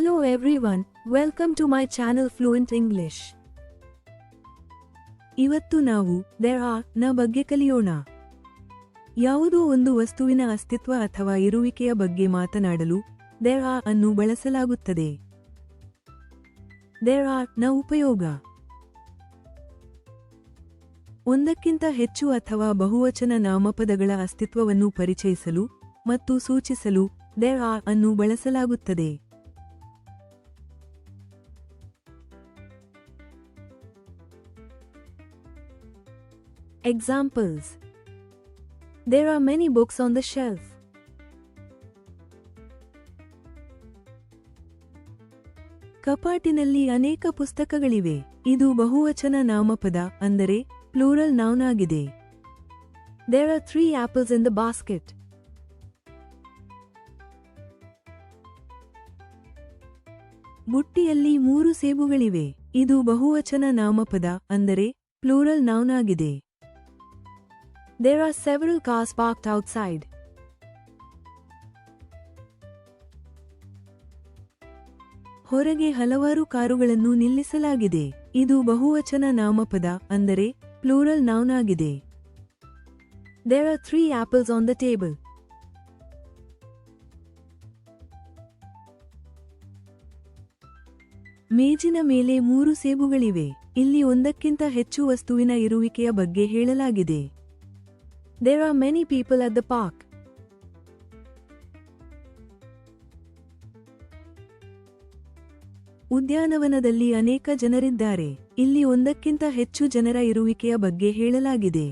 Hello everyone, welcome to my channel Fluent English. ಇವತ್ತು ನಾವು there are ನ ಬಗ್ಗೆ ಕಲಿಯೋಣ. ಯಾವುದೋ ಒಂದು ವಸ್ತುವಿನ ಅಸ್ತಿತ್ವ ಅಥವಾ ಇರುವಿಕೆಯ ಬಗ್ಗೆ ಮಾತನಾಡಲು there are ಅನ್ನು ಬಳಸಲಾಗುತ್ತದೆ. there are ನ ಉಪಯೋಗ ಒಂದಕ್ಕಿಂತ ಹೆಚ್ಚು ಅಥವಾ ಬಹುವಚನ ನಾಮಪದಗಳ ಅಸ್ತಿತ್ವವನ್ನು ಪರಿಚಯಿಸಲು ಮತ್ತು ಸೂಚಿಸಲು there are ಅನ್ನು ಬಳಸಲಾಗುತ್ತದೆ. Examples: There are many books on the shelf. ಕಪಾಟಿನಲ್ಲಿ ಅನೇಕ ಪುಸ್ತಕಗಳಿವೆ. ಇದು ಬಹುವಚನ ನಾಮಪದ ಅಂದರೆ ಪ್ಲೂರಲ್ ನೌನ್ ಆಗಿದೆ. There are 3 apples in the basket. ಬುಟ್ಟಿಯಲ್ಲಿ 3 ಸೇಬುಗಳಿವೆ. ಇದು ಬಹುವಚನ ನಾಮಪದ ಅಂದರೆ ಪ್ಲೂರಲ್ ನೌನ್ ಆಗಿದೆ. There are several cars parked outside. ಹೊರಗೆ ಹಲವಾರು ಕಾರುಗಳನ್ನು ನಿಲ್ಲಿಸಲಾಗಿದೆ. ಇದು ಬಹುವಚನ ನಾಮಪದ ಅಂದರೆ ಪ್ಲೂರಲ್ ನೌನ್ ಆಗಿದೆ. There are 3 apples on the table. ಮೇಜಿನ ಮೇಲೆ 3 ಸೇಬುಗಳಿವೆ. ಇಲ್ಲಿ ಒಂದಕ್ಕಿಂತ ಹೆಚ್ಚು ವಸ್ತುವಿನ ಇರುವಿಕೆಯ ಬಗ್ಗೆ ಹೇಳಲಾಗಿದೆ. There are many people at the park. ಉದ್ಯಾನವನದಲ್ಲಿ ಅನೇಕ ಜನರಿದ್ದಾರೆ. ಇಲ್ಲಿ ಒಂದಕ್ಕಿಂತ ಹೆಚ್ಚು ಜನರ ಇರುವಿಕೆಯ ಬಗ್ಗೆ ಹೇಳಲಾಗಿದೆ.